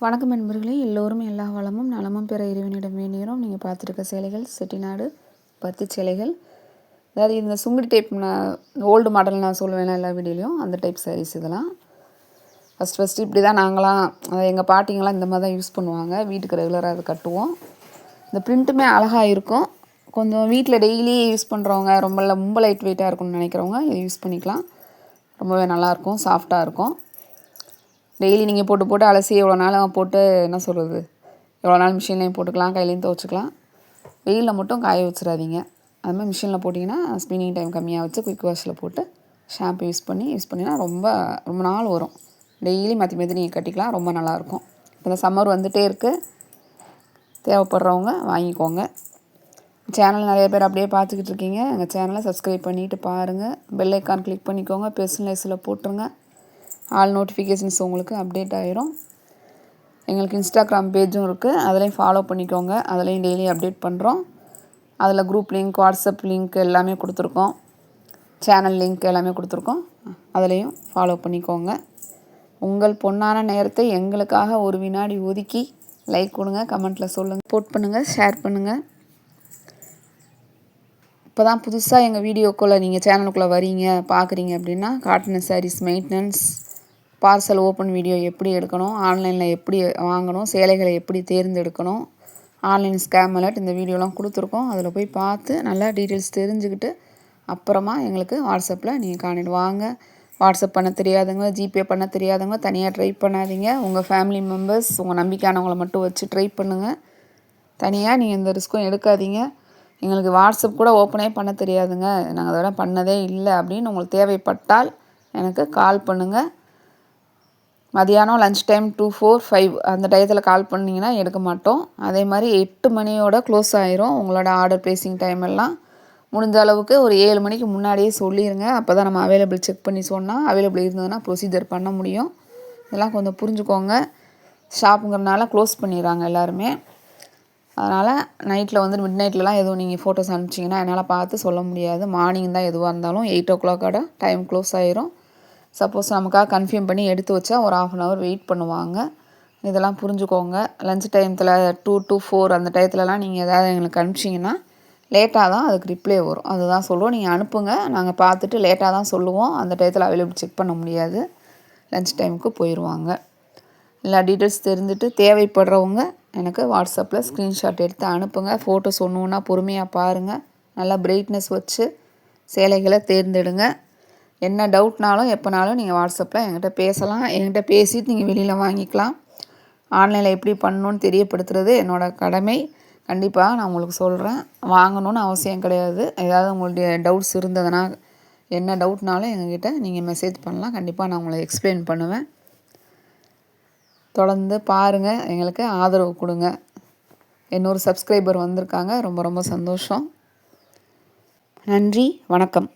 வணக்கம் நண்பர்களே, எல்லோரும் எல்லா வளமும் நலமும் பெற இறைவனிடம் வேண்டுகிறோம். நீங்கள் பார்த்துருக்க சேலைகள் செட்டிநாடு பருத்தி சேலைகள். அதாவது இந்த சுங்குடி டைப் ஓல்டு மாடல் நான் சொல்லுவேன் எல்லா வீடியோலையும், அந்த டைப் சாரீஸ் இதெல்லாம். ஃபஸ்ட்டு இப்படி தான் நாங்களாம் எங்கள் பாட்டிங்கெல்லாம் இந்த மாதிரி தான் யூஸ் பண்ணுவாங்க. வீட்டுக்கு ரெகுலராக அது கட்டுவோம். இந்த பிரிண்ட்டுமே அழகாக இருக்கும். கொஞ்சம் வீட்டில் டெய்லி யூஸ் பண்ணுறவங்க, ரொம்ப லைட் வெயிட்டாக இருக்கும்னு நினைக்கிறவங்க இதை யூஸ் பண்ணிக்கலாம். ரொம்பவே நல்லாயிருக்கும், சாஃப்டாக இருக்கும். டெய்லி நீங்கள் போட்டு அலசி எவ்வளோ நாள் போட்டு என்ன சொல்கிறது, எவ்வளோ நாள் மிஷின்லேயும் போட்டுக்கலாம், கையிலையும் துவச்சிக்கலாம். வெயிலில் மட்டும் காய வச்சிடாதீங்க. அதுமாதிரி மிஷினில் போட்டிங்கன்னா ஸ்பின்னிங் டைம் கம்மியாக வச்சு குயிக் வாஷில் போட்டு ஷாம்பு யூஸ் பண்ணிங்கன்னா ரொம்ப நாள் வரும். டெய்லி மாற்றி நீங்கள் கட்டிக்கலாம், ரொம்ப நல்லாயிருக்கும். இப்போ இந்த சம்மர் வந்துகிட்டே இருக்குது, தேவைப்படுறவங்க வாங்கிக்கோங்க. சேனல் நிறைய பேர் அப்படியே பார்த்துக்கிட்டு இருக்கீங்க. எங்கள் சேனலை சப்ஸ்கிரைப் பண்ணிவிட்டு பாருங்கள். பெல் ஐக்கான் கிளிக் பண்ணிக்கோங்க, பெர்சனலைஸில் போட்டுருங்க. ஆல் நோட்டிஃபிகேஷன்ஸ் உங்களுக்கு அப்டேட் ஆகிரும். எங்களுக்கு இன்ஸ்டாகிராம் பேஜும் இருக்குது, அதிலையும் ஃபாலோ பண்ணிக்கோங்க. அதிலையும் டெய்லி அப்டேட் பண்ணுறோம். அதில் குரூப் லிங்க், வாட்ஸ்அப் லிங்க் எல்லாமே கொடுத்துருக்கோம். சேனல் லிங்க் எல்லாமே கொடுத்துருக்கோம். அதிலையும் ஃபாலோ பண்ணிக்கோங்க. உங்கள் பொன்னான நேரத்தை எங்களுக்காக ஒரு வினாடி ஒதுக்கி லைக் கொடுங்க, கமெண்ட்டில் சொல்லுங்கள், சப்போர்ட் பண்ணுங்கள், ஷேர் பண்ணுங்கள். இப்போ தான் புதுசாக எங்கள் வீடியோக்குள்ளே நீங்கள் சேனலுக்குள்ளே வரீங்க, பார்க்குறீங்க அப்படின்னா cotton sarees maintenance, parcel open video எப்படி எடுக்கணும், ஆன்லைனில் எப்படி வாங்கணும், சேலைகளை எப்படி தேர்ந்தெடுக்கணும், ஆன்லைன் ஸ்கேம் அலர்ட் இந்த வீடியோலாம் கொடுத்துருக்கோம். அதில் போய் பார்த்து நல்லா டீட்டெயில்ஸ் தெரிஞ்சுக்கிட்டு அப்புறமா எங்களுக்கு வாட்ஸ்அப்பில் நீங்கள் கான்டெக்ட் வாங்க. வாட்ஸ்அப் பண்ண தெரியாதவங்க, ஜிபே பண்ண தெரியாதவங்க தனியாக ட்ரை பண்ணாதீங்க. உங்கள் ஃபேமிலி மெம்பர்ஸ், உங்கள் நம்பிக்கையானவங்களை மட்டும் வச்சு ட்ரை பண்ணுங்கள். தனியாக நீங்கள் எந்த ரிஸ்க்கும் எடுக்காதீங்க. எங்களுக்கு வாட்ஸ்அப் கூட ஓப்பனே பண்ண தெரியாதுங்க, நாங்கள் அதெல்லாம் பண்ணதே இல்லை அப்படின்னு உங்களுக்கு தேவைப்பட்டால் எனக்கு கால் பண்ணுங்கள். மதியானம் லஞ்ச் டைம் 2, 4, 5 அந்த டயத்தில் கால் பண்ணிங்கன்னா எடுக்க மாட்டோம். அதே மாதிரி 8 மணியோட க்ளோஸ் ஆயிரும். உங்களோட ஆர்டர் ப்ளேசிங் டைம் எல்லாம் முடிஞ்ச அளவுக்கு ஒரு 7 மணிக்கு முன்னாடியே சொல்லிடுங்க. அப்போ தான் நம்ம அவைலபிள் செக் பண்ணி சொன்னால் அவைலபிள் இருந்ததுன்னா ப்ரொசீஜர் பண்ண முடியும். இதெல்லாம் கொஞ்சம் புரிஞ்சுக்கோங்க. ஷாப்புங்கிறனால க்ளோஸ் பண்ணிடுறாங்க எல்லாருமே. அதனால் நைட்டில் மிட் நைட்லலாம் எதுவும் நீங்கள் ஃபோட்டோஸ் அனுப்பிச்சிங்கன்னா என்னால் பார்த்து சொல்ல முடியாது. மார்னிங் தான் எதுவாக இருந்தாலும் 8 o'clock டைம் க்ளோஸ் ஆயிரும். சப்போஸ் நமக்காக கன்ஃபார்ம் பண்ணி எடுத்து வச்சா ஒரு 1/2 hour வெயிட் பண்ணுவாங்க. இதெல்லாம் புரிஞ்சுக்கோங்க. லஞ்ச் டைமத்தில் 2 to 4 அந்த டயத்துலலாம் நீங்கள் ஏதாவது எங்களுக்கு அனுப்பிச்சிங்கன்னா லேட்டாக தான் அதுக்கு ரிப்ளை வரும். அதுதான் சொல்லுவோம், நீங்கள் அனுப்புங்க, நாங்கள் பார்த்துட்டு லேட்டாக தான் சொல்லுவோம். அந்த டயத்தில் அவைலபிள் செக் பண்ண முடியாது, லஞ்ச் டைமுக்கு போயிடுவாங்க. எல்லா டீட்டெயில்ஸ் தெரிஞ்சுட்டு தேவைப்படுறவங்க எனக்கு வாட்ஸ்அப்பில் ஸ்க்ரீன்ஷாட் எடுத்து அனுப்புங்க. ஃபோட்டோஸ் ஒன்று பொறுமையாக பாருங்கள். நல்லா பிரைட்னஸ் வச்சு சேலைகளை தேர்ந்தெடுங்க. என்ன டவுட்னாலும் எப்போனாலும் நீங்கள் வாட்ஸ்அப்பில் என்கிட்ட பேசலாம். என்கிட்ட பேசிட்டு நீங்கள் வெளியில் வாங்கிக்கலாம். ஆன்லைனில் எப்படி பண்ணணுன்னு தெரியப்படுத்துறது என்னோடய கடமை. கண்டிப்பாக நான் உங்களுக்கு சொல்கிறேன். வாங்கணுன்னு அவசியம் கிடையாது. ஏதாவது உங்களுடைய டவுட்ஸ் இருந்ததுன்னா, என்ன டவுட்னாலும் எங்ககிட்ட நீங்கள் மெசேஜ் பண்ணலாம். கண்டிப்பாக நான் உங்களை எக்ஸ்பிளைன் பண்ணுவேன். தொடர்ந்து பாருங்கள், எங்களுக்கு ஆதரவு கொடுங்க. இன்னொரு சப்ஸ்கிரைபர் வந்திருக்காங்க, ரொம்ப சந்தோஷம். நன்றி, வணக்கம்.